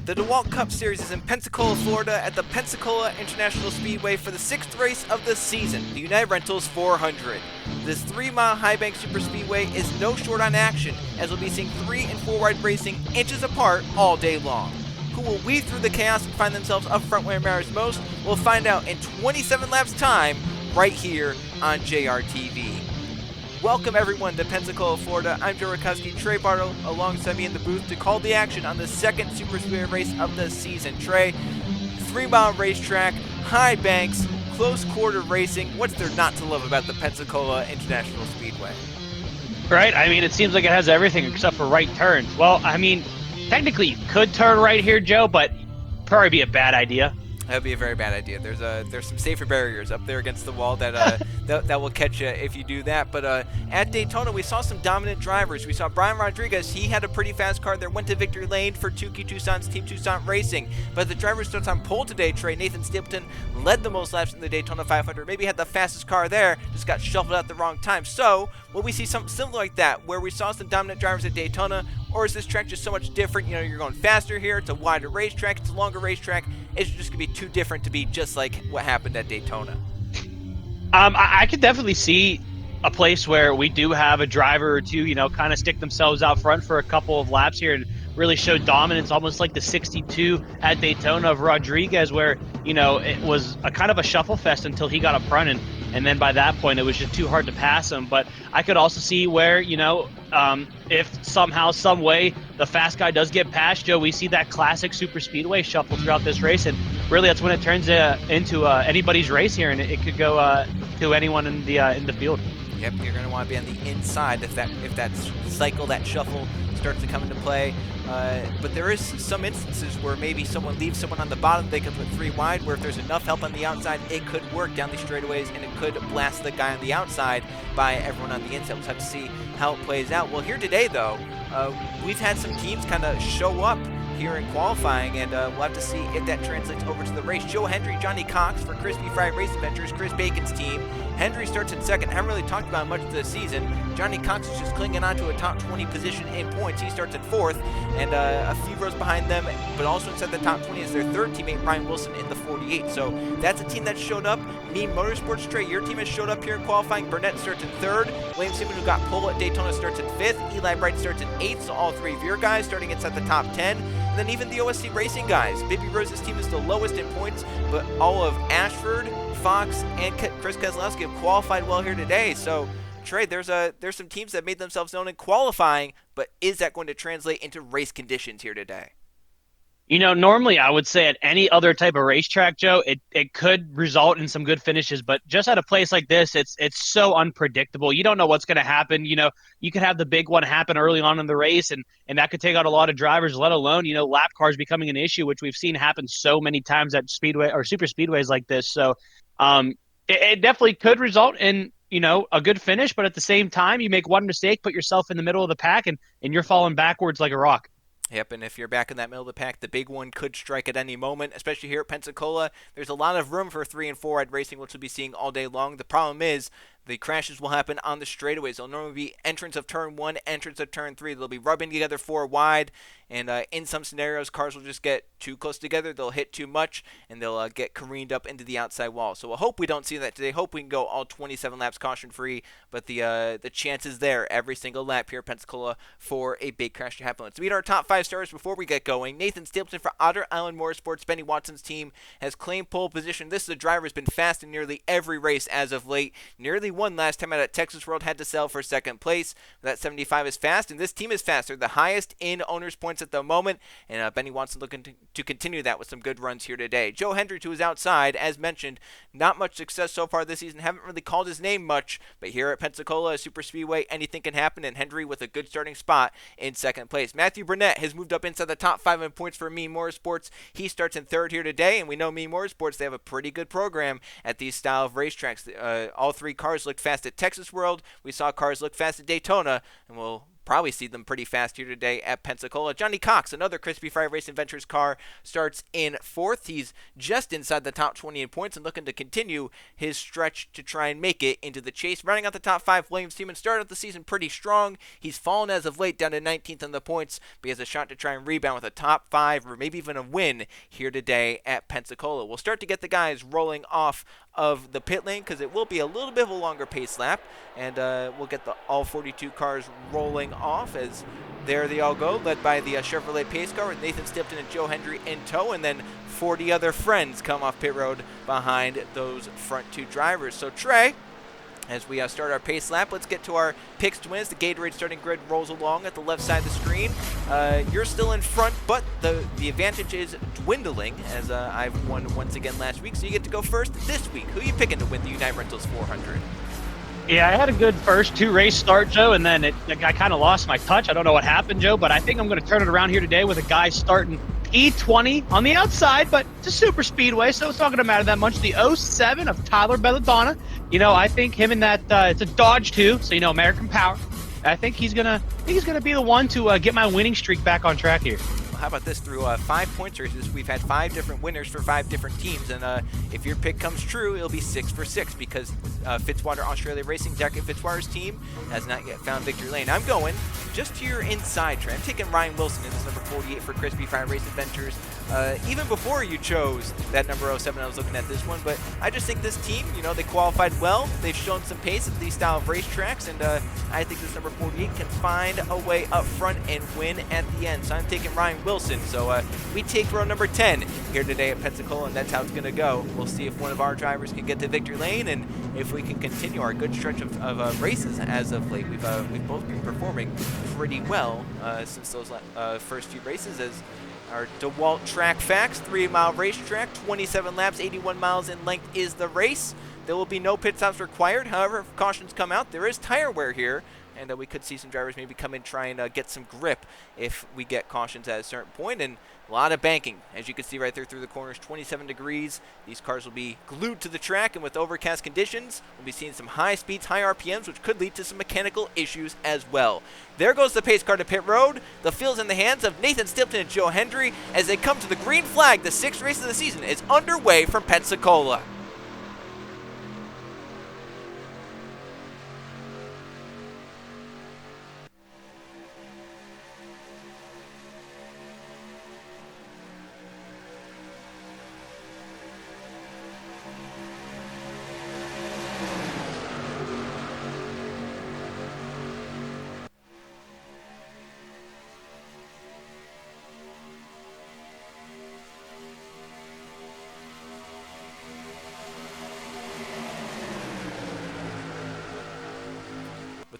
The DeWalt Cup Series is in Pensacola, Florida at the Pensacola International Speedway for the 6th race of the season, the United Rentals 400. This 3-mile high-bank superspeedway is no short on action, as we'll be seeing 3 and 4 wide racing inches apart all day long. Who will weave through the chaos and find themselves up front where it matters most? We'll find out in 27 laps time, right here on JRTV. Welcome everyone to Pensacola, Florida. I'm Joe Rakowski, Trey Bartle, alongside me in the booth to call the action on the second Super Speedway race of the season. Trey, 3-mile racetrack, high banks, close quarter racing. What's there not to love about the Pensacola International Speedway? Right, I mean, it seems like it has everything except for right turns. Well, I mean, technically you could turn right here, Joe, but probably be a bad idea. That would be a very bad idea. There's some safer barriers up there against the wall that that will catch you if you do that. But at Daytona, we saw some dominant drivers. We saw Brian Rodriguez. He had a pretty fast car there, went to victory lane for Tukey Tucson's Team Tucson Racing. But the driver starts on pole today, Trey. Nathan Stapleton led the most laps in the Daytona 500. Maybe had the fastest car there, just got shuffled at the wrong time. So will we see something similar like that, where we saw some dominant drivers at Daytona? Or is this track just so much different? You know, you're going faster here. It's a wider racetrack. It's a longer racetrack. It's just going to be too different to be just like what happened at Daytona. I could definitely see a place where we do have a driver or two, you know, kind of stick themselves out front for a couple of laps here and really show dominance, almost like the 62 at Daytona of Rodriguez, where, you know, it was a kind of a shuffle fest until he got up front, and then by that point it was just too hard to pass him. But I could also see where, you know, if somehow, some way, the fast guy does get past Joe, we see that classic super speedway shuffle throughout this race, and really that's when it turns into anybody's race here, and it could go to anyone in the field. Yep, you're going to want to be on the inside if that cycle, that shuffle starts to come into play. But there is some instances where maybe someone leaves someone on the bottom, they can put 3 wide, where if there's enough help on the outside, it could work down these straightaways, and it could blast the guy on the outside by everyone on the inside. We'll have to see how it plays out. Well, here today, though, we've had some teams kind of show up here in qualifying, and we'll have to see if that translates over to the race. Joe Hendry, Johnny Cox for Crispy Fried Race Adventures, Chris Bacon's team. Hendry starts in second. Haven't really talked about much this season. Johnny Cox is just clinging on to a top 20 position in points. He starts in 4th, and a few rows behind them, but also inside the top 20 is their third teammate, Brian Wilson, in the 48. So that's a team that showed up. Me Motorsports, Trey, your team has showed up here in qualifying. Burnett starts in 3rd. William Simon, who got pole at Daytona, starts in 5th. Eli Bright starts in 8th, so all 3 of your guys starting inside the top 10. And then even the OSC Racing guys. Baby Rose's team is the lowest in points, but all of Ashford, Fox, and Chris Keselowski have qualified well here today. So, Trey, there's some teams that made themselves known in qualifying, but is that going to translate into race conditions here today? You know, normally I would say at any other type of racetrack, Joe, it could result in some good finishes, but just at a place like this, it's so unpredictable. You don't know what's going to happen. You know, you could have the big one happen early on in the race, and that could take out a lot of drivers, let alone, you know, lap cars becoming an issue, which we've seen happen so many times at speedway or super speedways like this. So it definitely could result in, you know, a good finish, but at the same time, you make one mistake, put yourself in the middle of the pack, and you're falling backwards like a rock. Yep, and if you're back in that middle of the pack, the big one could strike at any moment, especially here at Pensacola. There's a lot of room for 3 and 4 wide racing, which we'll be seeing all day long. The problem is the crashes will happen on the straightaways. They'll normally be entrance of turn 1, entrance of turn 3. They'll be rubbing together 4 wide, and in some scenarios, cars will just get too close together. They'll hit too much, and they'll get careened up into the outside wall. So we'll hope we don't see that today. Hope we can go all 27 laps caution-free, but the chance is there every single lap here at Pensacola for a big crash to happen. Let's meet our top 5 stars before we get going. Nathan Stapleton for Otter Island Motorsports. Benny Watson's team has claimed pole position. This is a driver who's been fast in nearly every race as of late. Nearly won last time out at Texas World, had to sell for 2nd place. That 75 is fast, and this team is fast. They're the highest in owners' points at the moment, and Benny Watson looking to continue that with some good runs here today. Joe Hendry, who is outside, as mentioned, not much success so far this season. Haven't really called his name much, but here at Pensacola, Super Speedway, anything can happen, and Hendry with a good starting spot in 2nd place. Matthew Burnett has moved up inside the top 5 in points for Me Motorsports. He starts in 3rd here today, and we know Me Motorsports, they have a pretty good program at these style of racetracks. All 3 cars looked fast at Texas World. We saw cars look fast at Daytona, and we'll probably see them pretty fast here today at Pensacola. Johnny Cox, another Crispy Fry Racing Ventures car, starts in 4th. He's just inside the top 20 in points and looking to continue his stretch to try and make it into the chase. Running out the top 5, William Seaman started out the season pretty strong. He's fallen as of late down to 19th in the points, but he has a shot to try and rebound with a top 5 or maybe even a win here today at Pensacola. We'll start to get the guys rolling off of the pit lane because it will be a little bit of a longer pace lap, and we'll get all 42 cars rolling off as there they all go, led by the Chevrolet pace car with Nathan Stipton and Joe Hendry in tow, and then 40 other friends come off pit road behind those front 2 drivers. So Trey, as we start our pace lap, let's get to our picks to win as the Gatorade starting grid rolls along at the left side of the screen. You're still in front, but the advantage is dwindling as I've won once again last week, so you get to go first this week. Who are you picking to win the United Rentals 400? Yeah, I had a good first 2 race start, Joe, and then I kind of lost my touch. I don't know what happened, Joe, but I think I'm going to turn it around here today with a guy starting E20 on the outside, but it's a super speedway, so it's not going to matter that much. The 07 of Tyler Belladonna. You know, I think him in that it's a Dodge too, so you know, American Power. I think he's gonna be the one to get my winning streak back on track here. Well, how about this? Through 5 points races, we've had 5 different winners for 5 different teams, and if your pick comes true, it'll be 6 for 6 because Fitzwater Australia Racing, Jacket Fitzwater's team, has not yet found victory lane. I'm going just to your inside, Trey. I'm taking Ryan Wilson in this number 48 for Crispy Fry Racing Ventures. Even before you chose that number 07, I was looking at this one, but I just think this team, you know, they qualified well. They've shown some pace at these style of racetracks, and I think this number 48 can find a way up front and win at the end. So I'm taking Ryan Wilson. So we take row number 10 here today at Pensacola, and that's how it's going to go. We'll see if one of our drivers can get to victory lane, and if we can continue our good stretch of races as of late. We've both been performing pretty well since those first few races, as our DeWalt track facts, 3-mile racetrack, 27 laps, 81 miles in length is the race. There will be no pit stops required. However, if cautions come out, there is tire wear here, and we could see some drivers maybe come in try and get some grip if we get cautions at a certain point. And a lot of banking, as you can see right there through the corners, 27 degrees. These cars will be glued to the track, and with overcast conditions, we'll be seeing some high speeds, high RPMs, which could lead to some mechanical issues as well. There goes the pace car to pit road. The field's in the hands of Nathan Stipton and Joe Hendry as they come to the green flag. The 6th race of the season is underway from Pensacola.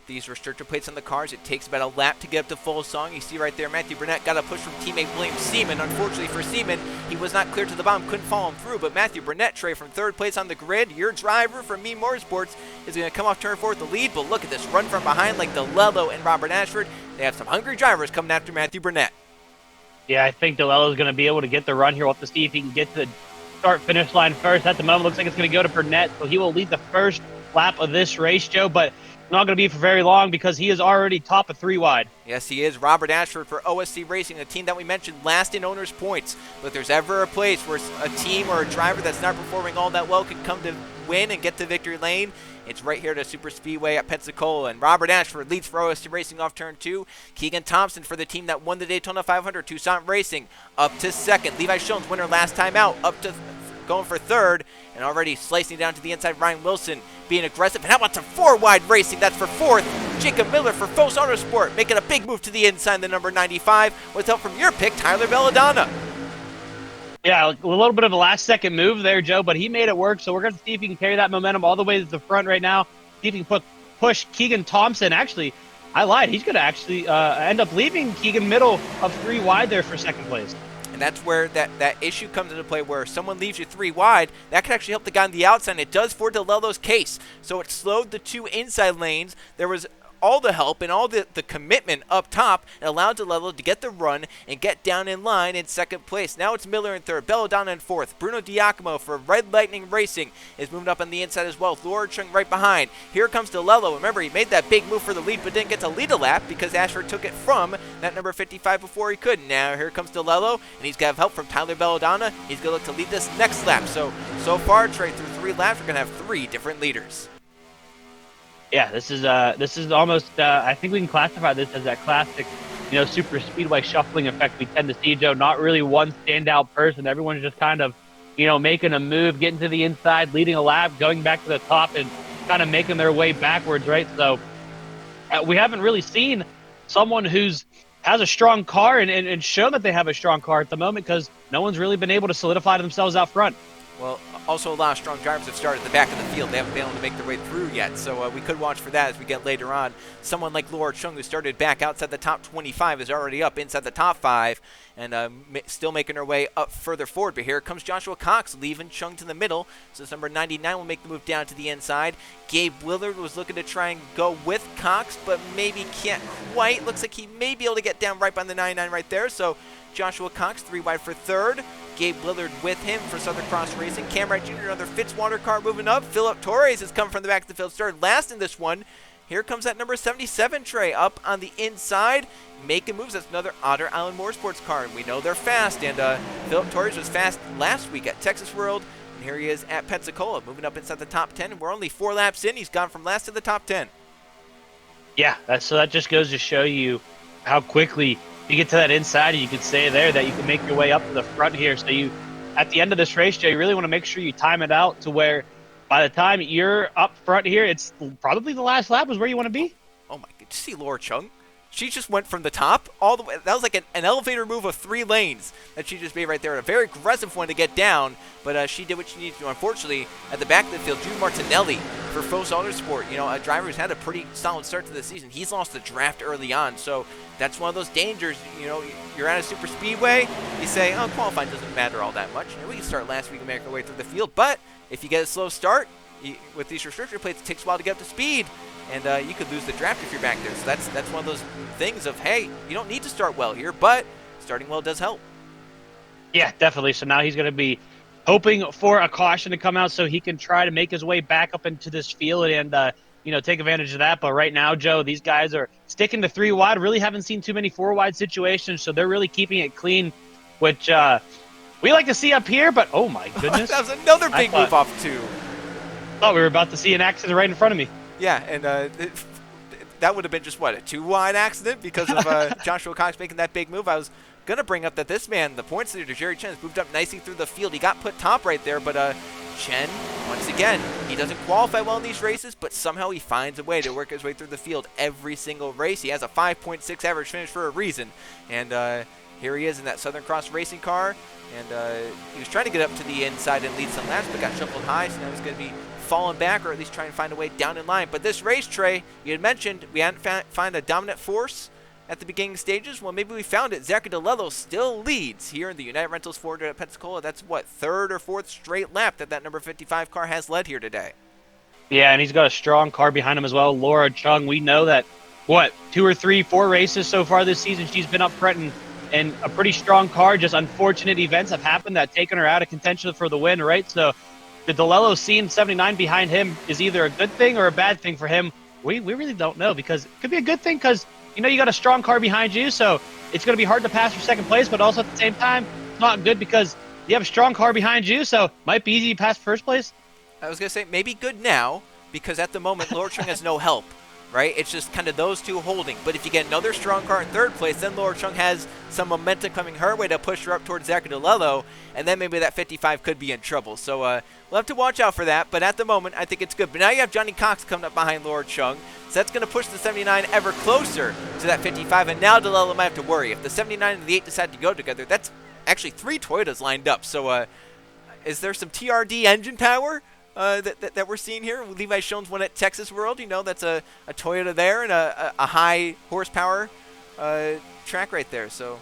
These restrictor plates on the cars, it takes about a lap to get up to full song. You see right there, Matthew Burnett got a push from teammate William Seaman. Unfortunately for Seaman, he was not clear to the bottom, couldn't follow him through, but Matthew Burnett, Trey, from 3rd place on the grid, your driver from Me Motorsports, is going to come off turn 4 with the lead, but look at this run from behind like DeLello and Robert Ashford. They have some hungry drivers coming after Matthew Burnett. Yeah, I think DeLello is going to be able to get the run here. We'll have to see if he can get to the start-finish line first. At the moment, looks like it's going to go to Burnett, so he will lead the first lap of this race, Joe, but not going to be for very long because he is already top of 3 wide. Yes, he is. Robert Ashford for OSC Racing, a team that we mentioned last in owners' points. But if there's ever a place where a team or a driver that's not performing all that well can come to win and get to victory lane, it's right here to Super Speedway at Pensacola. And Robert Ashford leads for OSC Racing off turn 2. Keegan Thompson for the team that won the Daytona 500, Tucson Racing, up to 2nd. Levi Schoen's winner last time out, up to going for 3rd, and already slicing down to the inside, Ryan Wilson being aggressive. And how about some 4-wide racing? That's for 4th. Jacob Miller for Fos Autosport making a big move to the inside, the number 95, with help from your pick, Tyler Belladonna. Yeah, a little bit of a last-second move there, Joe, but he made it work, so we're going to see if he can carry that momentum all the way to the front right now. See if he can push Keegan Thompson. Actually, I lied. He's going to actually end up leaving Keegan middle of 3 wide there for 2nd place. And that's where that issue comes into play, where someone leaves you 3 wide. That can actually help the guy on the outside, and it does for DeLello's case. So it slowed the 2 inside lanes. There was all the help and all the commitment up top and allowed DeLello to get the run and get down in line in second place. Now it's Miller in third, Belladonna in fourth. Bruno Giacomo for Red Lightning Racing is moving up on the inside as well. Laura Chung right behind. Here comes DeLello. Remember, he made that big move for the lead but didn't get to lead a lap because Ashford took it from that number 55 before he could. Now here comes DeLello, and he's got to have help from Tyler Belladonna. He's going to look to lead this next lap. So far, Trey, through 3 laps, we're going to have 3 different leaders. Yeah, this is almost I think we can classify this as that classic, super speedway shuffling effect we tend to see, Joe. Not really one standout person. Everyone's just kind of, making a move, getting to the inside, leading a lap, going back to the top, and kind of making their way backwards, right? So we haven't really seen someone has a strong car and shown that they have a strong car at the moment, because no one's really been able to solidify themselves out front. Well, also a lot of strong drivers have started at the back of the field. They haven't been able to make their way through yet, so we could watch for that as we get later on. Someone like Laura Chung, who started back outside the top 25, is already up inside the top 5 and still making her way up further forward. But here comes Joshua Cox, leaving Chung to the middle. So this number 99 will make the move down to the inside. Gabe Willard was looking to try and go with Cox, but maybe can't quite. Looks like he may be able to get down right by the 99 right there. So Joshua Cox 3 wide for third. Gabe Willard with him for Southern Cross Racing. Cam Wright Jr., another Fitzwater car moving up. Philip Torres has come from the back of the field, started last in this one. Here comes that number 77 Trey up on the inside, making moves. That's another Otter Island Motorsports car, and we know they're fast. And Philip Torres was fast last week at Texas World, and here he is at Pensacola, moving up inside the top 10. And we're only 4 laps in. He's gone from last to the top 10. Yeah, so that just goes to show you how quickly you get to that inside, and you can stay there, that you can make your way up to the front here. So at the end of this race, Joe, you really want to make sure you time it out to where by the time you're up front here, it's probably the last lap is where you want to be. Oh my, did you see Laura Chung? She just went from the top all the way. That was like an elevator move of 3 lanes that she just made right there. A very aggressive one to get down, but she did what she needed to do. Unfortunately, at the back of the field, Drew Martinelli for Fos Autosport, a driver who's had a pretty solid start to the season. He's lost the draft early on, so that's one of those dangers. You're at a super speedway, you say, oh, qualifying doesn't matter all that much. We can start last week and make our way through the field, but if you get a slow start, with these restriction plates, it takes a while to get up to speed, and you could lose the draft if you're back there. So that's one of those things of, hey, you don't need to start well here, but starting well does help. Yeah, definitely. So now he's going to be hoping for a caution to come out so he can try to make his way back up into this field and take advantage of that. But right now, Joe, these guys are sticking to 3 wide. Really haven't seen too many 4 wide situations, so they're really keeping it clean, which we like to see up here. But oh my goodness, that was another big move off 2. Thought we were about to see an accident right in front of me. Yeah, and that would have been just, a 2-wide accident because of Joshua Cox making that big move. I was going to bring up that this man, the points leader, Jerry Chen, has moved up nicely through the field. He got put top right there, but Chen, once again, he doesn't qualify well in these races, but somehow he finds a way to work his way through the field every single race. He has a 5.6 average finish for a reason, and here he is in that Southern Cross Racing car, and he was trying to get up to the inside and lead some laps, but got shuffled high, so now he's going to be falling back, or at least trying to find a way down in line. But this race, Trey, you had mentioned we hadn't found a dominant force at the beginning stages. Well, maybe we found it. Zachary DeLello still leads here in the United Rentals 400 at Pensacola. That's, 3rd or 4th straight lap that number 55 car has led here today. Yeah, and he's got a strong car behind him as well. Laura Chung, we know that, 2 or 3, 4 races so far this season, she's been up front and a pretty strong car. Just unfortunate events have happened that taken her out of contention for the win, right? So the DeLello seeing 79 behind him is either a good thing or a bad thing for him. We really don't know, because it could be a good thing because, you got a strong car behind you, so it's going to be hard to pass for second place, but also at the same time, it's not good because you have a strong car behind you, so it might be easy to pass first place. I was going to say maybe good now, because at the moment, Laura Chung has no help, right? It's just kind of those 2 holding. But if you get another strong car in 3rd place, then Laura Chung has some momentum coming her way to push her up towards Zachary DeLello, and then maybe that 55 could be in trouble. So we'll have to watch out for that, but at the moment, I think it's good. But now you have Johnny Cox coming up behind Laura Chung, so that's going to push the 79 ever closer to that 55, and now DeLello might have to worry. If the 79 and the 8 decide to go together, that's actually 3 Toyotas lined up. So is there some TRD engine power that we're seeing here? Levi Schoen's one at Texas World. That's a Toyota there and a high horsepower track right there. So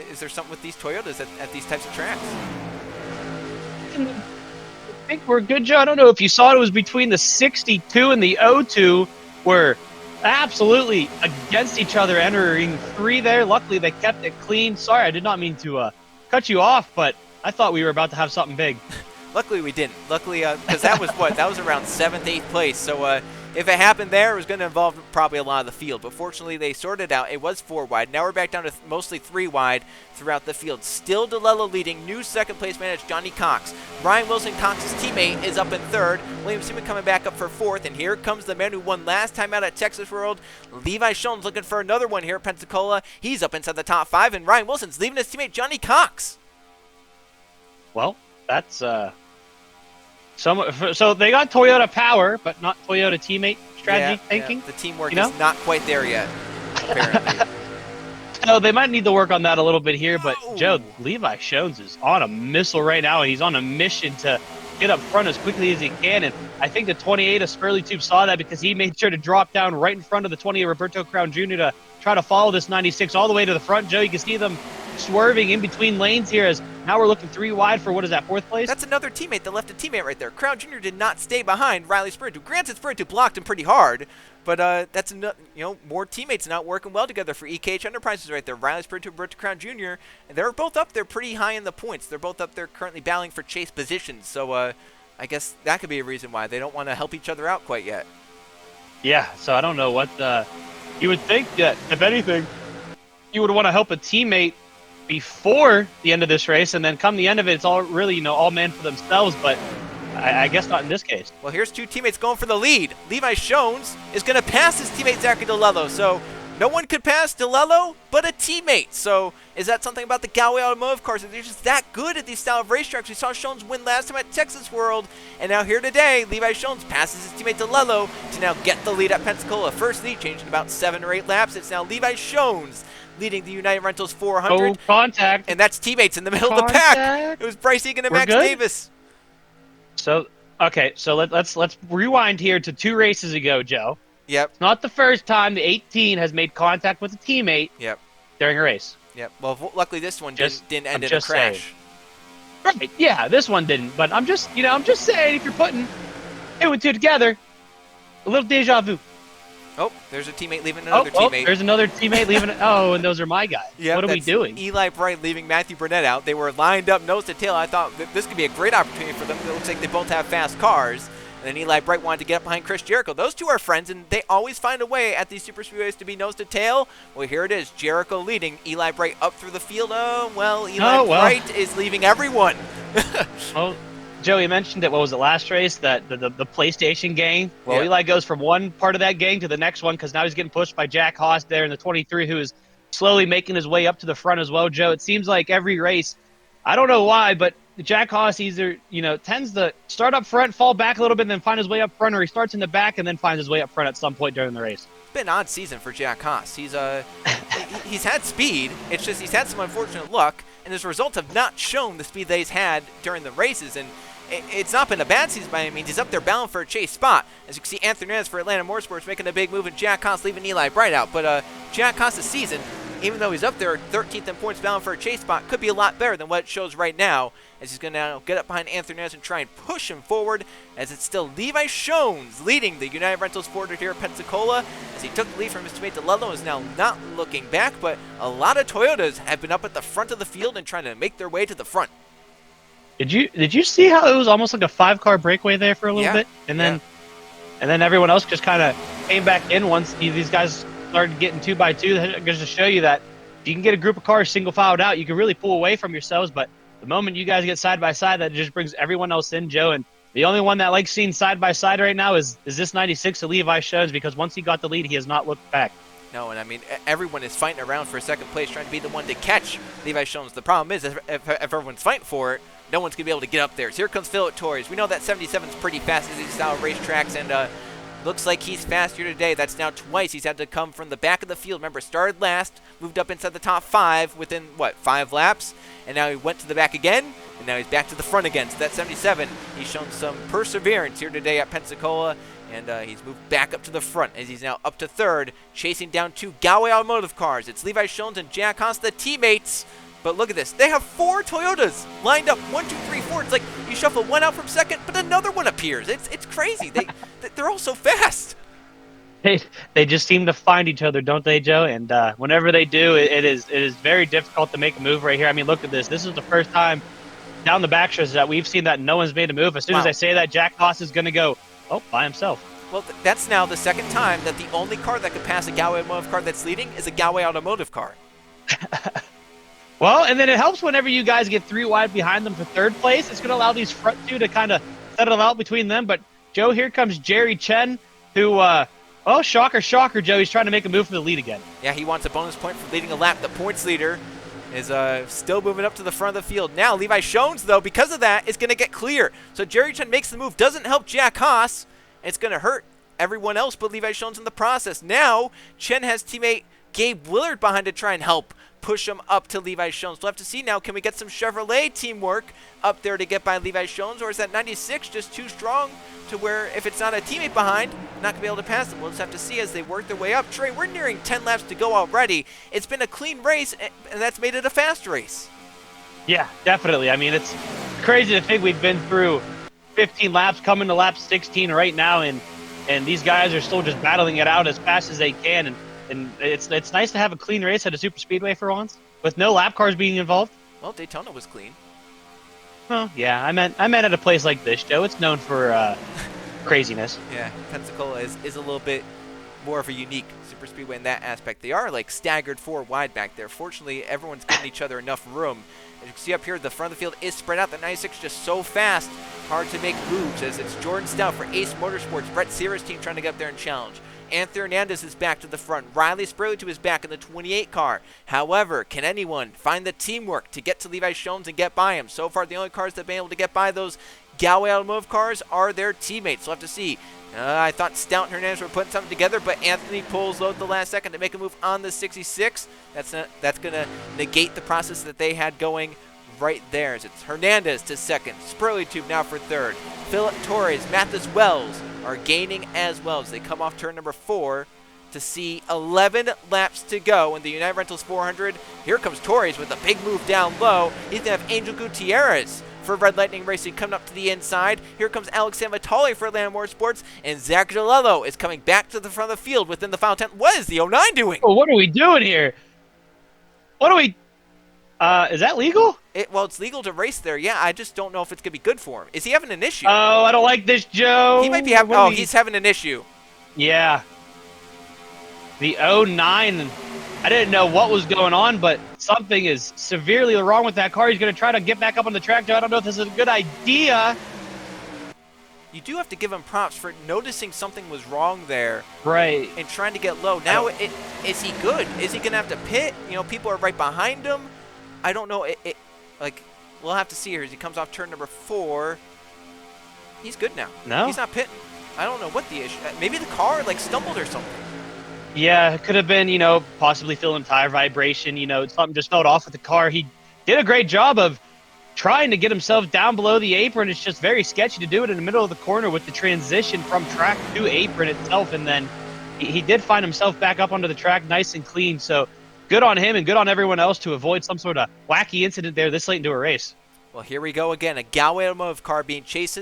is there something with these Toyotas at these types of tracks? I think we're good, Joe. I don't know if you saw it was between the 62 and the 02 where absolutely against each other, entering 3 there. Luckily, they kept it clean. Sorry, I did not mean to cut you off, but I thought we were about to have something big. Luckily, we didn't. Luckily, because that was what? That was around 7th, 8th place. So if it happened there, it was going to involve probably a lot of the field. But fortunately, they sorted out. It was 4 wide. Now we're back down to mostly 3 wide throughout the field. Still DeLello leading. New second place man is Johnny Cox. Ryan Wilson, Cox's teammate, is up in 3rd. William Seaman coming back up for 4th. And here comes the man who won last time out at Texas World. Levi Schoen's looking for another one here at Pensacola. He's up inside the top 5. And Ryan Wilson's leaving his teammate Johnny Cox. Well, that's so they got Toyota power, but not Toyota teammate strategy thinking. Yeah. The teamwork is not quite there yet, apparently. So they might need to work on that a little bit here, but Joe, Levi Schoens is on a missile right now, and he's on a mission to get up front as quickly as he can. And I think the 28 of Spurley Tube saw that because he made sure to drop down right in front of the 20 of Roberto Crown Jr. to try to follow this 96 all the way to the front. Joe, you can see them swerving in between lanes here as now we're looking 3 wide for, what is that, 4th place? That's another teammate that left a teammate right there. Crown Jr. did not stay behind Riley Spurritu. Granted, Spurritu blocked him pretty hard, but that's more teammates not working well together for EKH Enterprises right there. Riley Spurritu, Roberto Crown Jr. They're both up there pretty high in the points. They're both up there currently battling for chase positions. So I guess that could be a reason why they don't want to help each other out quite yet. Yeah, so I don't know what you would think that, if anything, you would want to help a teammate before the end of this race, and then come the end of it, it's all really, all men for themselves, but I guess not in this case. Well, here's 2 teammates going for the lead. Levi Schoens is going to pass his teammate Zachary DeLello, so no one could pass DeLello but a teammate. So is that something about the Galway Automotive cars? They're just that good at these style of racetracks. We saw Schoens win last time at Texas World, and now here today, Levi Schoens passes his teammate DeLello to now get the lead at Pensacola. First lead changed in about 7 or 8 laps. It's now Levi Schoens leading the United Rentals 400. Oh, contact. And that's teammates in the middle of the pack. It was Bryce Egan and Max Davis. So, okay, so let's rewind here to 2 races ago, Joe. Yep. It's not the first time the 18 has made contact with a teammate during a race. Yep. Well, luckily this one didn't end in a crash. Saying. Right. Yeah, this one didn't. But I'm just saying, if you're putting 2 and 2 together, a little deja vu. Oh, there's a teammate leaving another teammate. There's another teammate leaving. And those are my guys. Yep, what are we doing? Eli Bright leaving Matthew Burnett out. They were lined up nose to tail. I thought that this could be a great opportunity for them. It looks like they both have fast cars. And then Eli Bright wanted to get up behind Chris Jericho. Those 2 are friends, and they always find a way at these super speedways to be nose to tail. Well, here it is. Jericho leading. Eli Bright up through the field. Eli Bright is leaving everyone. Well, Joey mentioned it. What was it, last race? That the PlayStation gang. Well, Eli goes from one part of that gang to the next one because now he's getting pushed by Jack Haas there in the 23, who is slowly making his way up to the front as well. Joe, it seems like every race, I don't know why, but Jack Haas either tends to start up front, fall back a little bit, and then find his way up front, or he starts in the back and then finds his way up front at some point during the race. It's been an odd season for Jack Haas. He's he's had speed. It's just he's had some unfortunate luck, and his results have not shown the speed that he's had during the races. And it's not been a bad season by any means. He's up there battling for a chase spot. As you can see, Anthony Hernandez for Atlanta Motorsports making a big move, and Jack Haas leaving Eli Bright out. But Jack Haas' season, even though he's up there 13th in points battling for a chase spot, could be a lot better than what it shows right now, as he's going to now get up behind Anthony Hernandez and try and push him forward, as it's still Levi Schoens leading the United Rentals 400 here at Pensacola, as he took the lead from his teammate DeLello and is now not looking back. But a lot of Toyotas have been up at the front of the field and trying to make their way to the front. Did you see how it was almost like a 5-car breakaway there for a little bit, and then everyone else just kind of came back in once these guys started getting 2x2. Just to show you that if you can get a group of cars single filed out, you can really pull away from yourselves. But the moment you guys get side by side, that just brings everyone else in, Joe. And the only one that likes seeing side by side right now is this 96 of Levi Schoens, because once he got the lead, he has not looked back. No, and I mean, everyone is fighting around for second place, trying to be the one to catch Levi Schoens. The problem is, if everyone's fighting for it, no one's going to be able to get up there. So here comes Philip Torres. We know that 77 is pretty fast in these style racetracks, and looks like he's fast here today. That's now twice he's had to come from the back of the field. Remember, started last, moved up inside the top 5 within, 5 laps, and now he went to the back again, and now he's back to the front again. So that 77, he's shown some perseverance here today at Pensacola, and he's moved back up to the front as he's now up to 3rd, chasing down 2 Galway Automotive cars. It's Levi Schoens and Jack Haas, the teammates. But look at this. They have 4 Toyotas lined up. 1, 2, 3, 4. It's like you shuffle one out from second, but another one appears. It's crazy. They're all so fast. They just seem to find each other, don't they, Joe? And whenever they do, it is very difficult to make a move right here. I mean, look at this. This is the first time down the backstretch that we've seen that no one's made a move. As soon as I say that, Jack Haas is going to go, by himself. Well, that's now the second time that the only car that could pass a Galway Automotive car that's leading is a Galway Automotive car. Well, and then it helps whenever you guys get 3 wide behind them for third place. It's going to allow these front 2 to kind of settle out between them. But, Joe, here comes Jerry Chen, who, shocker, Joe. He's trying to make a move for the lead again. Yeah, he wants a bonus point for leading a lap. The points leader is still moving up to the front of the field. Now, Levi Shones, though, because of that, is going to get clear. So Jerry Chen makes the move. Doesn't help Jack Haas. It's going to hurt everyone else but Levi Shones in the process. Now, Chen has teammate Gabe Willard behind to try and help push him up to Levi Shones. We'll have to see now, can we get some Chevrolet teamwork up there to get by Levi Shones, or is that 96 just too strong to where if it's not a teammate behind, not going to be able to pass them? We'll just have to see as they work their way up. Trey, we're nearing 10 laps to go already. It's been a clean race, and that's made it a fast race. Yeah, definitely. I mean, it's crazy to think we've been through 15 laps, coming to lap 16 right now, and these guys are still just battling it out as fast as they can. And it's nice to have a clean race at a super speedway for once, with no lap cars being involved. Well, Daytona was clean. Well, yeah, I meant at a place like this, Joe. It's known for craziness. Yeah, Pensacola is a little bit more of a unique super speedway in that aspect. They are like staggered 4 wide back there. Fortunately, everyone's giving each other enough room. As you can see up here, the front of the field is spread out. The 96 just so fast, hard to make moves, as it's Jordan Stout for Ace Motorsports, Brett Sears' team trying to get up there and challenge. Anthony Hernandez is back to the front. Riley Spurley is back in the 28 car. However, can anyone find the teamwork to get to Levi Shones and get by him? So far, the only cars that have been able to get by those Galway Automotive cars are their teammates. We'll have to see. I thought Stout and Hernandez were putting something together, but Anthony pulls low at the last second to make a move on the 66. That's going to negate the process that they had going right there. As it's Hernandez to second. Spurley tube now for third. Philip Torres, Mathis Wells are gaining as well as they come off turn number 4 to see 11 laps to go in the United Rentals 400. Here comes Torres with a big move down low. He's going to have Angel Gutierrez for Red Lightning Racing coming up to the inside. Here comes Alex Samatali for Atlanta Motorsports, and Zach Jalello is coming back to the front of the field within the final 10. What is the 09 doing? Oh, what are we doing here? Is that legal? Well, it's legal to race there. Yeah, I just don't know if it's going to be good for him. Is he having an issue? Oh, I don't like this, Joe. He might be having. He's having an issue. Yeah. The 09. I didn't know what was going on, but something is severely wrong with that car. He's going to try to get back up on the track, Joe. I don't know if this is a good idea. You do have to give him props for noticing something was wrong there. Right. And trying to get low. Now, is he good? Is he going to have to pit? You know, people are right behind him. I don't know. We'll have to see here as he comes off turn number 4. He's good now. No? He's not pitting. I don't know what the issue. Maybe the car stumbled or something. Yeah, it could have been, possibly feeling tire vibration. Something just felt off with the car. He did a great job of trying to get himself down below the apron. It's just very sketchy to do it in the middle of the corner with the transition from track to apron itself. And then he did find himself back up onto the track nice and clean. So good on him and good on everyone else to avoid some sort of wacky incident there this late into a race. Well, here we go again. A Galway Automotive car being chased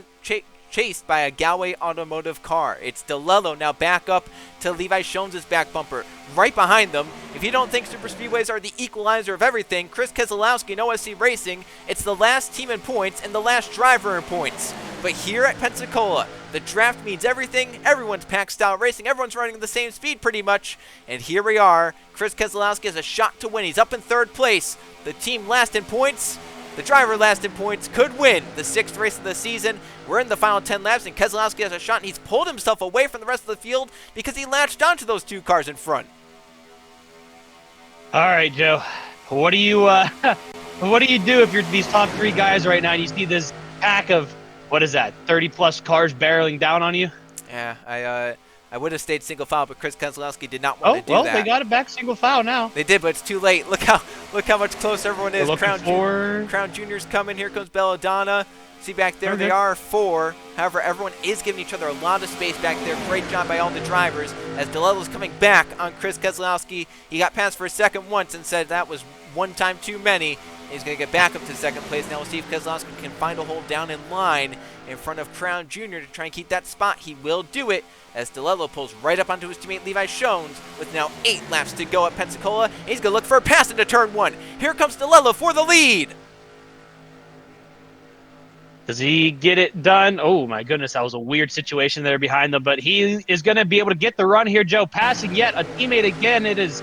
by a Galway Automotive car. It's DeLello now back up to Levi Shones' back bumper. Right behind them, if you don't think super speedways are the equalizer of everything, Chris Keselowski and OSC Racing, it's the last team in points and the last driver in points. But here at Pensacola, the draft means everything. Everyone's pack style racing. Everyone's running the same speed pretty much. And here we are. Chris Keselowski has a shot to win. He's up in third place. The team last in points. The driver last in points could win the 6th race of the season. We're in the final 10 laps, and Keselowski has a shot, and he's pulled himself away from the rest of the field because he latched onto those 2 cars in front. All right, Joe. What do you do if you're these top 3 guys right now and you see this pack of, 30-plus cars barreling down on you? Yeah, I would have stayed single file, but Chris Keselowski did not want to do that. Oh, well, they got it back single file now. They did, but it's too late. Look how much closer everyone is. Crown Junior's coming. Here comes Belladonna. See back there, they are 4. However, everyone is giving each other a lot of space back there. Great job by all the drivers. As DeLello's coming back on Chris Keselowski, he got past for a second once and said that was one time too many. He's going to get back up to second place. Now we'll see if Keselowski can find a hole down in line in front of Crown Jr. to try and keep that spot. He will do it as DeLello pulls right up onto his teammate Levi Shones with now 8 laps to go at Pensacola. And he's going to look for a pass into turn 1. Here comes DeLello for the lead. Does he get it done? Oh, my goodness, that was a weird situation there behind them. But he is going to be able to get the run here, Joe. Passing yet a teammate again. It is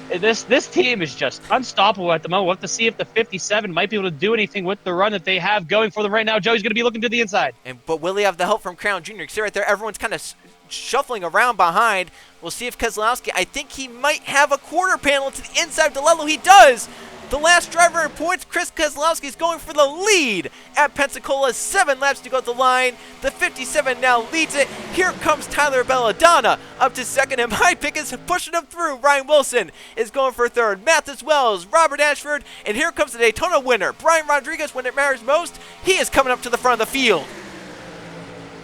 this team is just unstoppable at the moment. We'll have to see if the 57 might be able to do anything with the run that they have going for them right now. Joey's going to be looking to the inside. But will he have the help from Crown Jr.? You see right there, everyone's kind of shuffling around behind. We'll see if Keselowski, I think he might have a quarter panel to the inside of DeLello. He does. The last driver in points, Chris Keselowski, is going for the lead at Pensacola. 7 laps to go at the line. The 57 now leads it. Here comes Tyler Belladonna up to second, and my pick is pushing him through. Ryan Wilson is going for third. Matt Wells, Robert Ashford, and here comes the Daytona winner, Brian Rodriguez. When it matters most, he is coming up to the front of the field.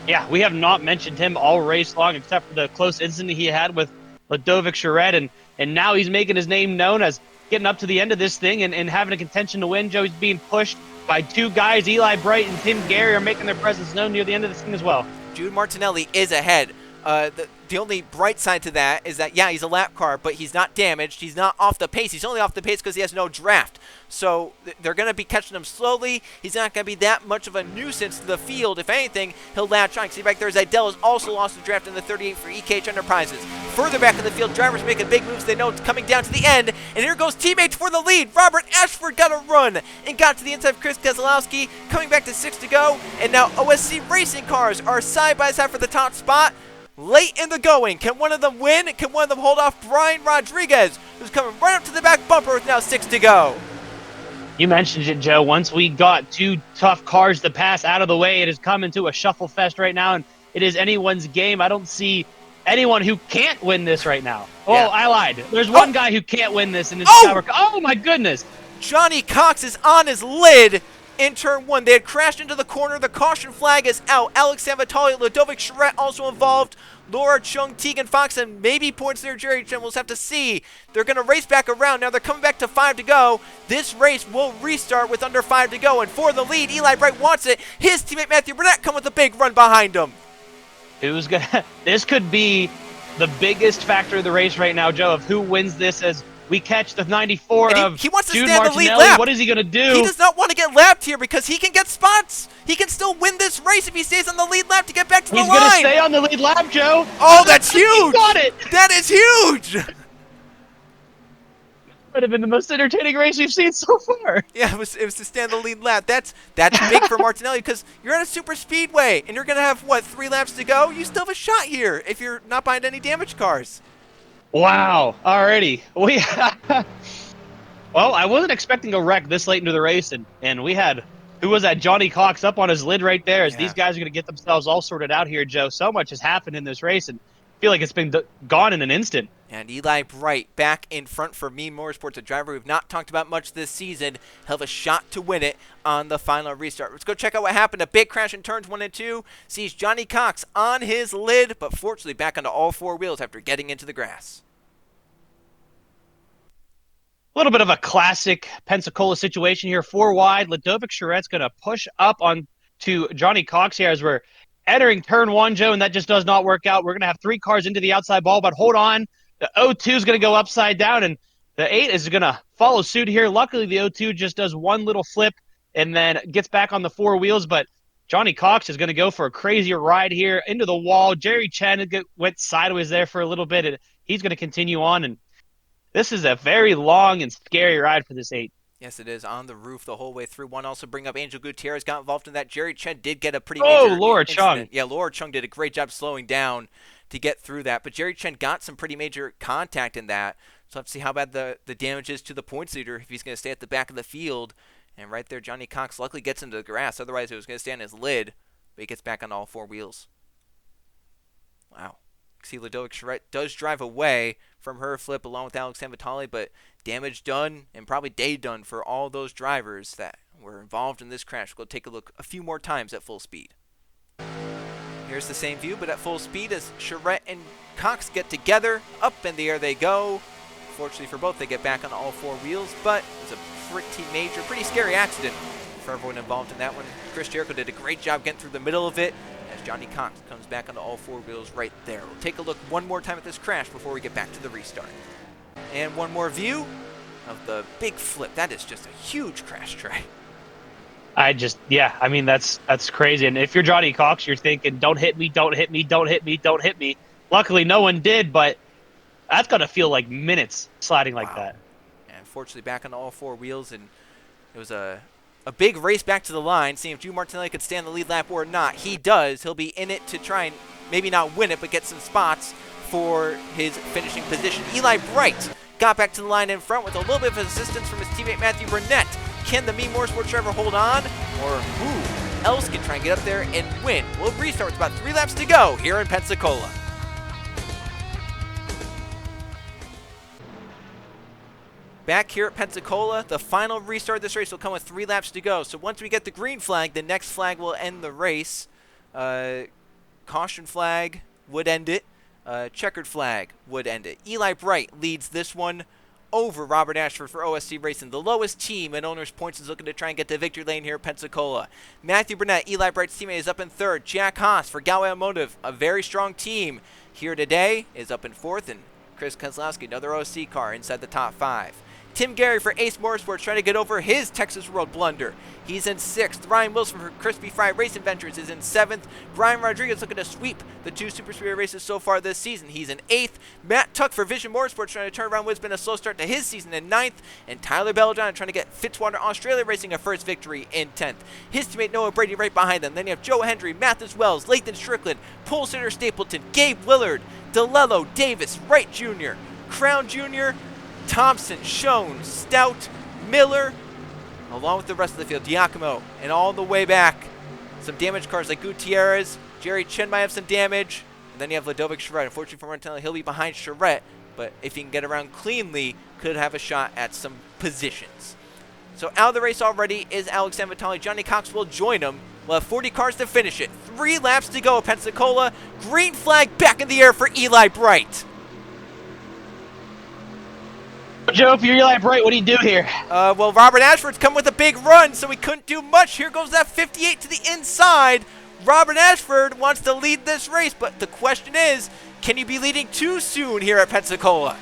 Yeah, we have not mentioned him all race long, except for the close incident he had with Ludovic Charette, and now he's making his name known as getting up to the end of this thing and having a contention to win. Joey's being pushed by 2 guys. Eli Bright and Tim Gary are making their presence known near the end of this thing as well. Jude Martinelli is ahead. The only bright side to that is that, yeah, he's a lap car, but he's not damaged. He's not off the pace. He's only off the pace because he has no draft. So they're going to be catching him slowly. He's not going to be that much of a nuisance to the field. If anything, he'll latch on. See back there, Zidell has also lost the draft in the 38 for EKH Enterprises. Further back in the field, drivers making big moves. They know it's coming down to the end. And here goes teammates for the lead. Robert Ashford got a run and got to the inside of Chris Keselowski. Coming back to 6 to go. And now OSC Racing cars are side by side for the top spot. Late in the going, can one of them win? Can one of them hold off Brian Rodriguez, who's coming right up to the back bumper with now 6 to go? You mentioned it, Joe. Once we got 2 tough cars to pass out of the way, it has come into a shuffle fest right now, and it is anyone's game. I don't see anyone who can't win this right now. Oh, yeah. I lied. There's one guy who can't win this, and it's oh my goodness. Johnny Cox is on his lid in turn 1. They had crashed into the corner. The caution flag is out. Alex Savatali, Ludovic Charette also involved. Laura Chung, Tegan Fox, and maybe points there, Jerry Chen. We'll have to see. They're going to race back around. Now they're coming back to 5 to go. This race will restart with under 5 to go. And for the lead, Eli Bright wants it. His teammate Matthew Burnett come with a big run behind him. Who's gonna? This could be the biggest factor of the race right now, Joe, of who wins this as we catch the 94 of he wants to Jude stand Martinelli. the lead lap. What is he going to do? He does not want to get lapped here because he can get spots. He can still win this race if he stays on the lead lap to get back to the line. He's going to stay on the lead lap, Joe. Oh, that's huge. He got it. That is huge. Would have been the most entertaining race we've seen so far. Yeah, it was to stand the lead lap. That's big for Martinelli because you're at a super speedway and you're going to have, 3 laps to go? You still have a shot here if you're not behind any damaged cars. Wow. Alrighty. Well, I wasn't expecting a wreck this late into the race, and we had, who was that, Johnny Cox up on his lid right there as these guys are going to get themselves all sorted out here, Joe. So much has happened in this race, and I feel like it's been gone in an instant. And Eli Bright back in front for Mean Motorsports, a driver we've not talked about much this season. He'll have a shot to win it on the final restart. Let's go check out what happened. A big crash in turns 1 and 2 sees Johnny Cox on his lid, but fortunately back onto all 4 wheels after getting into the grass. A little bit of a classic Pensacola situation here. 4 wide. Ludovic Charette's going to push up on to Johnny Cox here as we're entering turn 1, Joe, and that just does not work out. We're going to have 3 cars into the outside ball, but hold on. The 02 is going to go upside down, and the 8 is going to follow suit here. Luckily, the 02 just does one little flip and then gets back on the 4 wheels, but Johnny Cox is going to go for a crazier ride here into the wall. Jerry Chen went sideways there for a little bit, and he's going to continue on, and this is a very long and scary ride for this 8. Yes, it is. On the roof the whole way through. One also bring up Angel Gutierrez got involved in that. Jerry Chen did get a pretty major Laura incident. Chung. Yeah, Laura Chung did a great job slowing down to get through that. But Jerry Chen got some pretty major contact in that. So let's see how bad the damage is to the points leader if he's going to stay at the back of the field. And right there, Johnny Cox luckily gets into the grass. Otherwise, it was going to stay on his lid. But he gets back on all 4 wheels. Wow. See, Ludovic Charette does drive away from her flip along with Alex Savatali, but damage done and probably day done for all those drivers that were involved in this crash. We'll take a look a few more times at full speed. Here's the same view, but at full speed as Charette and Cox get together. Up in the air they go. Fortunately for both, they get back on all 4 wheels, but it's a pretty major, pretty scary accident for everyone involved in that one. Chris Jericho did a great job getting through the middle of it as Johnny Cox comes back onto all four wheels right there. We'll take a look one more time at this crash before we get back to the restart. And one more view of the big flip. That is just a huge crash, Trey. I mean, that's crazy. And if you're Johnny Cox, you're thinking, don't hit me, don't hit me, don't hit me, don't hit me. Luckily, no one did, but that's got to feel like minutes sliding like that. And unfortunately, back on all four wheels, and it was a big race back to the line, seeing if Drew Martinelli could stay on the lead lap or not. He does. He'll be in it to try and maybe not win it, but get some spots for his finishing position. Eli Bright got back to the line in front with a little bit of assistance from his teammate Matthew Burnett. Can the Me Motorsports driver hold on, or who else can try and get up there and win? We'll restart with about 3 laps to go here in Pensacola. Back here at Pensacola, the final restart of this race will come with 3 laps to go. So once we get the green flag, the next flag will end the race. Caution flag would end it. Checkered flag would end it. Eli Bright leads this one over Robert Ashford for OSC Racing. The lowest team in owners' points is looking to try and get to victory lane here at Pensacola. Matthew Burnett, Eli Bright's teammate, is up in 3rd. Jack Haas for Galway Automotive, a very strong team here today, is up in 4th. And Chris Keselowski, another OSC car, inside the top 5. Tim Gary for Ace Motorsports trying to get over his Texas World blunder. He's in 6th. Ryan Wilson for Crispy Fry Racing Ventures is in 7th. Brian Rodriguez looking to sweep the 2 Super Speedway races so far this season. He's in 8th. Matt Tuck for Vision Motorsports trying to turn around what's been a slow start to his season in 9th. And Tyler Belladonna trying to get Fitzwater Australia Racing a first victory in 10th. His teammate Noah Brady right behind them. Then you have Joe Hendry, Mathis Wells, Lathan Strickland, Pole Sitter Stapleton, Gabe Willard, DeLello, Davis, Wright Jr., Crown Jr., Thompson, Schoen, Stout, Miller, along with the rest of the field, Giacomo, and all the way back, some damaged cars like Gutierrez. Jerry Chen might have some damage, and then you have Ladovic Charette. Unfortunately for Martinelli, he'll be behind Charette, but if he can get around cleanly, could have a shot at some positions. So out of the race already is Alex Vitali. Johnny Cox will join him. We'll have 40 cars to finish it. 3 laps to go at Pensacola. Green flag back in the air for Eli Bright. Joe, if you're Eli Bright, what do you do here? Well, Robert Ashford's come with a big run, so he couldn't do much. Here goes that 58 to the inside. Robert Ashford wants to lead this race, but the question is, can you be leading too soon here at Pensacola?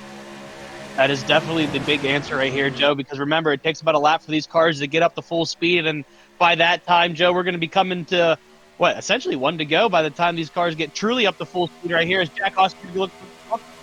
That is definitely the big answer right here, Joe, because remember, it takes about a lap for these cars to get up to full speed, and by that time, Joe, we're going to be coming to, essentially 1 to go by the time these cars get truly up to full speed right here as Jack Austin look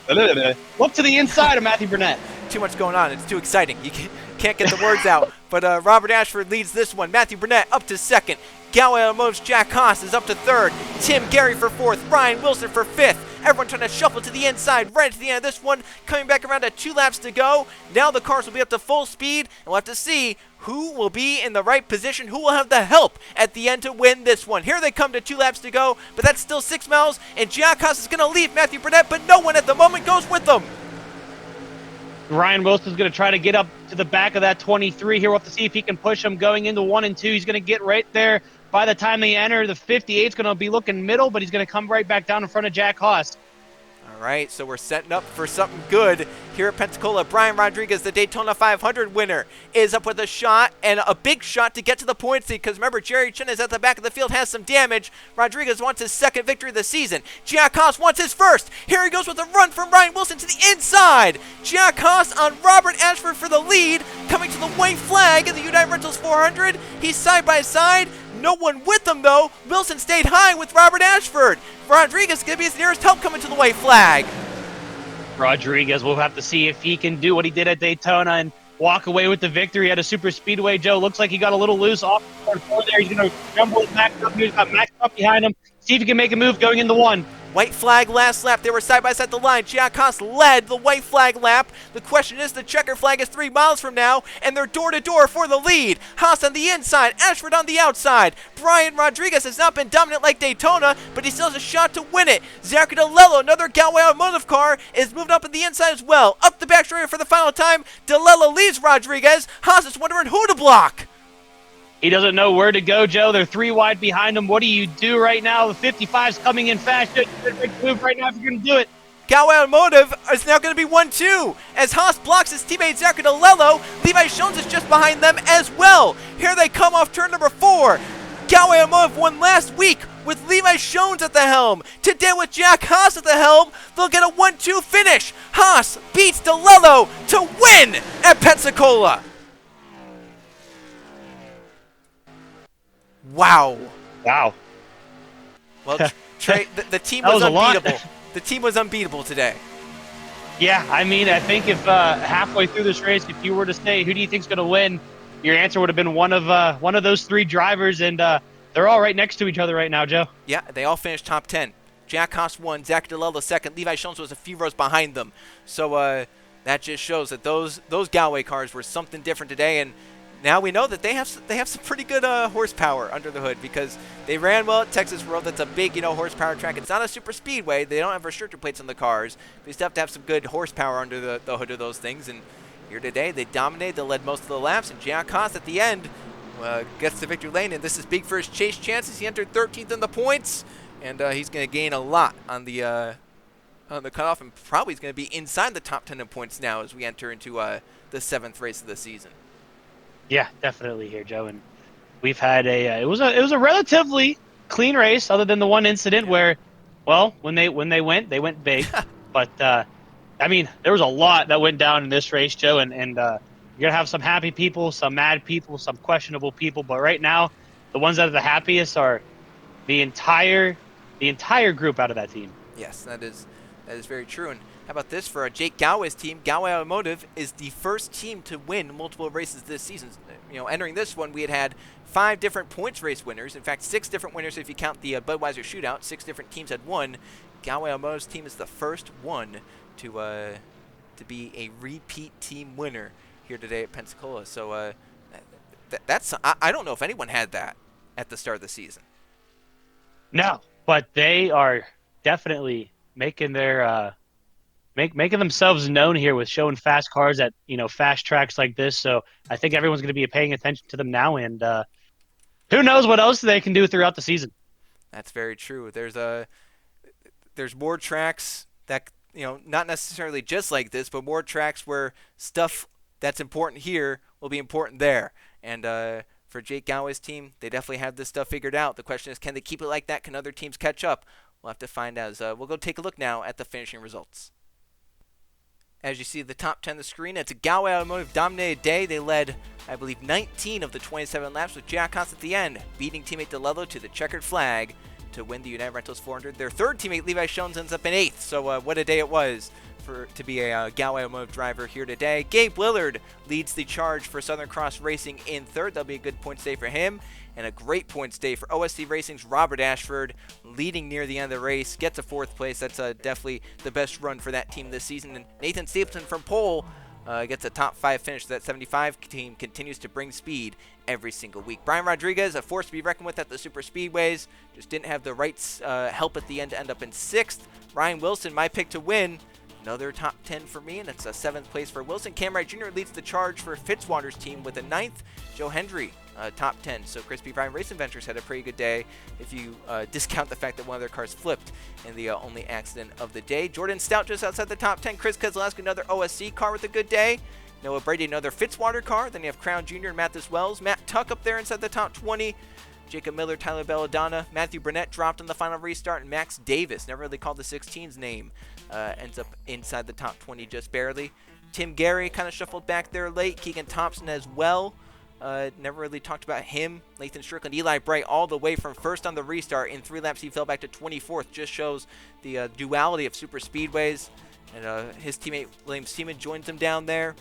to the inside of Matthew Burnett. Too much going on. It's too exciting. You can't get the words out. But Robert Ashford leads this one. Matthew Burnett up to 2nd. Galway Automotive's Jack Haas is up to 3rd. Tim Gary for 4th. Ryan Wilson for 5th. Everyone trying to shuffle to the inside right to the end of this one. Coming back around at 2 laps to go. Now the cars will be up to full speed. And we'll have to see who will be in the right position, who will have the help at the end to win this one. Here they come to 2 laps to go, but that's still 6 miles. And Jack Haas is going to leave Matthew Burnett, but no one at the moment goes with them. Ryan Wilson's going to try to get up to the back of that 23 here. We'll have to see if he can push him going into 1 and 2. He's going to get right there. By the time they enter, the 58 is going to be looking middle, but he's going to come right back down in front of Jack Haas. All right, so we're setting up for something good here at Pensacola. Brian Rodriguez, the Daytona 500 winner, is up with a shot, and a big shot to get to the points lead, because remember, Jerry Chen is at the back of the field, has some damage. Rodriguez wants his 2nd victory of the season. Jack Haas wants his 1st. Here he goes with a run from Ryan Wilson to the inside. Jack Haas on Robert Ashford for the lead, coming to the white flag in the United Rentals 400. He's side by side. No one with him, though. Wilson stayed high with Robert Ashford. Rodriguez going to be his nearest help coming to the white flag. Rodriguez, we'll have to see if he can do what he did at Daytona and walk away with the victory at a super speedway. Joe, looks like he got a little loose off the floor there. He's going to jumble his Max up. He's got Max up behind him. See if he can make a move going into 1. White flag last lap. They were side by side at the line. Jack Haas led the white flag lap. The question is, the checker flag is 3 miles from now, and they're door to door for the lead. Haas on the inside, Ashford on the outside. Brian Rodriguez has not been dominant like Daytona, but he still has a shot to win it. Zachary DeLello, another Galway Automotive car, is moving up on the inside as well. Up the back straight for the final time. DeLello leads Rodriguez. Haas is wondering who to block. He doesn't know where to go, Joe. They're 3 wide behind him. What do you do right now? The 55's coming in fast. You should make a move right now if you're going to do it. Galway Automotive is now going to be 1-2 as Haas blocks his teammate Zachary DeLello. Levi Jones is just behind them as well. Here they come off turn number 4. Galway Automotive won last week with Levi Jones at the helm. Today with Jack Haas at the helm, they'll get a 1-2 finish. Haas beats DeLello to win at Pensacola. Wow. Wow. Well, Trey, the team was unbeatable. The team was unbeatable today. Yeah, I mean, I think if halfway through this race, if you were to say who do you think's going to win, your answer would have been one of those 3 drivers, and they're all right next to each other right now, Joe. Yeah, they all finished top 10. Jack Haas won, Zach DeLello second, Levi Jones was a few rows behind them. So that just shows that those Galway cars were something different today, and now we know that they have some pretty good horsepower under the hood because they ran well at Texas World. That's a big horsepower track. It's not a super speedway. They don't have restrictor plates on the cars. They still have to have some good horsepower under the hood of those things. And here today, they dominated. They led most of the laps. And Jack Haas at the end gets to victory lane. And this is big for his chase chances. He entered 13th in the points, and he's going to gain a lot on the cutoff, and probably is going to be inside the top 10 in points now as we enter into the 7th race of the season. Yeah, definitely here, Joe. And we've had it was a relatively clean race, other than the one incident where, well, when they went big. But I mean, there was a lot that went down in this race, Joe, and you're gonna have some happy people, some mad people, some questionable people. But right now, the ones that are the happiest are the entire group out of that team. Yes, that is very true. And how about this for Jake Galway's team? Galway Automotive is the first team to win multiple races this season. Entering this one, we had 5 different points race winners. In fact, 6 different winners if you count the Budweiser shootout. 6 different teams had won. Galway Automotive's team is the first one to be a repeat team winner here today at Pensacola. So that's I don't know if anyone had that at the start of the season. No, but they are definitely making their making themselves known here with showing fast cars at fast tracks like this. So I think everyone's going to be paying attention to them now, and who knows what else they can do throughout the season. That's very true. There's more tracks that not necessarily just like this, but more tracks where stuff that's important here will be important there. And for Jake Galway's team, they definitely have this stuff figured out. The question is, can they keep it like that? Can other teams catch up? We'll have to find out. We'll go take a look now at the finishing results. As you see the top 10 on the screen, it's a Galway Automotive dominated day. They led, I believe, 19 of the 27 laps with Jack Haas at the end, beating teammate DeLello to the checkered flag to win the United Rentals 400. Their third teammate, Levi Jones, ends up in 8th. So what a day it was to be a Galway Automotive driver here today. Gabe Willard leads the charge for Southern Cross Racing in 3rd. That'll be a good points day for him. And a great points day for OSC Racing's Robert Ashford, leading near the end of the race, gets a 4th place. That's definitely the best run for that team this season. And Nathan Stapleton from pole gets a top 5 finish. That 75 team continues to bring speed every single week. Brian Rodriguez, a force to be reckoned with at the super speedways, just didn't have the right help at the end to end up in 6th. Ryan Wilson, my pick to win. Another top 10 for me, and it's a 7th place for Wilson. Cam Wright Jr. leads the charge for Fitzwater's team with a 9th. Joe Hendry, top 10. So Crispy Prime Racing Ventures had a pretty good day if you discount the fact that one of their cars flipped in the only accident of the day. Jordan Stout just outside the top 10. Chris Keselowski, another OSC car with a good day. Noah Brady, another Fitzwater car. Then you have Crown Jr. and Mathis Wells. Matt Tuck up there inside the top 20. Jacob Miller, Tyler Belladonna, Matthew Burnett dropped on the final restart, and Max Davis, never really called the 16's name, ends up inside the top 20 just barely. Tim Gary kind of shuffled back there late. Keegan Thompson as well. Never really talked about him. Nathan Strickland, Eli Bright, all the way from 1st on the restart. In 3 laps, he fell back to 24th. Just shows the duality of super speedways. And his teammate William Seaman joins him down there.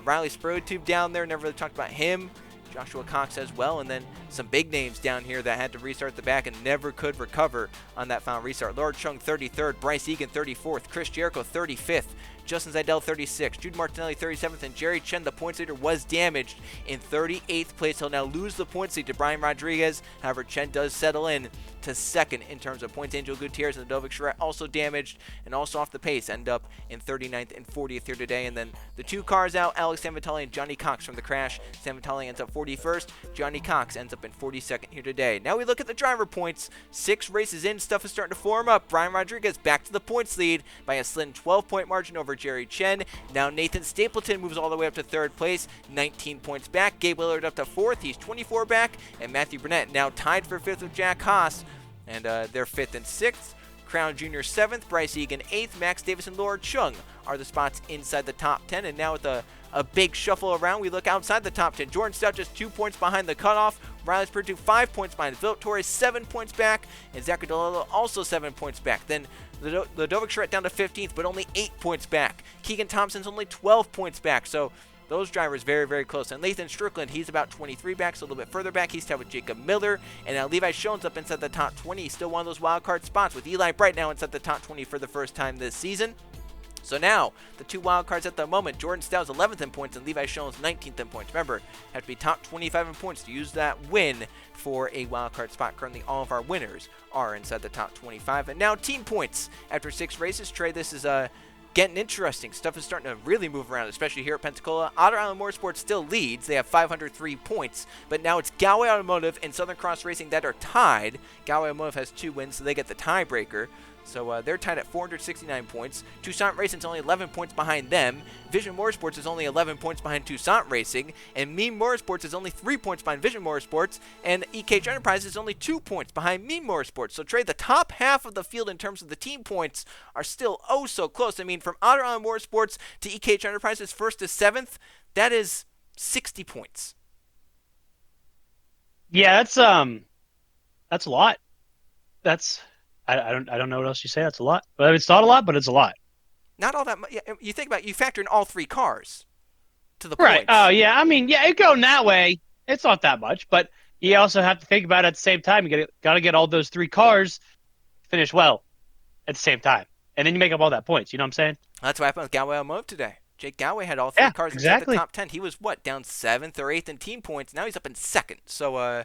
Riley Sprotube down there. Never really talked about him. Joshua Cox as well, and then some big names down here that had to restart the back and never could recover on that final restart. Laura Chung 33rd, Bryce Egan 34th, Chris Jericho 35th, Justin Zeidel 36th, Jude Martinelli 37th, and Jerry Chen, the points leader, was damaged in 38th place. He'll now lose the points lead to Brian Rodriguez. However, Chen does settle in to second in terms of points. Angel Gutierrez and Ludovic Charette also damaged and also off the pace, end up in 39th and 40th here today. And then the two cars out, Alex Sanvitali and Johnny Cox from the crash. Sanvitali ends up 41st. Johnny Cox ends up in 42nd here today. Now we look at the driver points. 6 races in, stuff is starting to form up. Brian Rodriguez back to the points lead by a slim 12-point margin over Jerry Chen. Now Nathan Stapleton moves all the way up to 3rd place, 19 points back. Gabe Willard up to 4th, he's 24 back. And Matthew Burnett now tied for 5th with Jack Haas. And they're 5th and 6th. Crown Jr. 7th, Bryce Egan 8th, Max Davis and Laura Chung are the spots inside the top 10. And now with a big shuffle around, we look outside the top 10. Jordan Stout just 2 points behind the cutoff. Riley Purdue 5 points behind. Philip Torres 7 points back. And Zachary DeLillo also 7 points back. Then Ludovic Charette down to 15th, but only 8 points back. Keegan Thompson's only 12 points back. So those drivers very, very close. And Lathan Strickland, he's about 23 back, so a little bit further back. He's tied with Jacob Miller. And now Levi Schoen's up inside the top 20. He's still one of those wild card spots with Eli Bright now inside the top 20 for the first time this season. So now, the 2 wild cards at the moment, Jordan Stout's 11th in points and Levi Schoen's 19th in points. Remember, have to be top 25 in points to use that win for a wild card spot. Currently, all of our winners are inside the top 25. And now, team points. After 6 races, Trey, this is getting interesting. Stuff is starting to really move around, especially here at Pensacola. Otter Island Motorsports still leads. They have 503 points, but now it's Galway Automotive and Southern Cross Racing that are tied. Galway Automotive has 2 wins, so they get the tiebreaker. So they're tied at 469 points. Toussaint Racing's only 11 points behind them. Vision Motorsports is only 11 points behind Toussaint Racing. And Meme Motorsports is only 3 points behind Vision Motorsports. And EKH Enterprises is only 2 points behind Meme Motorsports. So, Trey, the top half of the field in terms of the team points are still oh so close. I mean, from Otter Island Motorsports to EKH Enterprises, 1st to 7th, that is 60 points. Yeah, that's a lot. That's I don't know what else you say. That's a lot. But it's not a lot, but it's a lot. Not all that much. You think about it, you factor in all 3 cars to the Right. points. Oh, yeah. I mean, yeah, it going that way. It's not that much, but you also have to think about it at the same time. You got to get all those 3 cars finish well at the same time. And then you make up all that points. You know what I'm saying? That's what happened with Galway Automotive today. Jake Galway had all 3 cars inside the top 10. He was, down 7th or 8th in team points. Now he's up in 2nd. So,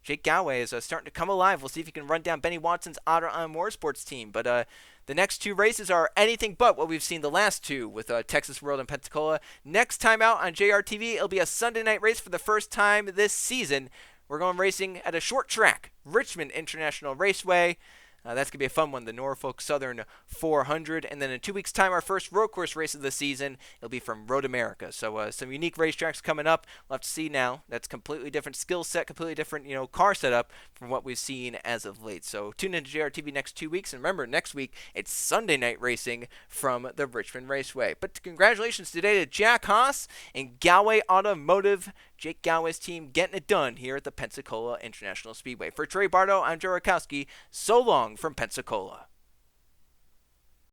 Jake Galway is starting to come alive. We'll see if he can run down Benny Watson's Otter Island Motorsports team. But the next 2 races are anything but what we've seen the last 2 with Texas World and Pensacola. Next time out on JRTV, it'll be a Sunday night race for the first time this season. We're going racing at a short track, Richmond International Raceway. That's going to be a fun one, the Norfolk Southern 400. And then in 2 weeks' time, our first road course race of the season. It'll be from Road America. So some unique racetracks coming up. We'll have to see now. That's completely different skill set, completely different car setup from what we've seen as of late. So tune into JRTV next 2 weeks. And remember, next week, it's Sunday night racing from the Richmond Raceway. But congratulations today to Jack Haas and Galway Automotive. Jake Galway's team getting it done here at the Pensacola International Speedway. For Trey Bardo, I'm Joe Rakowski. So long from Pensacola.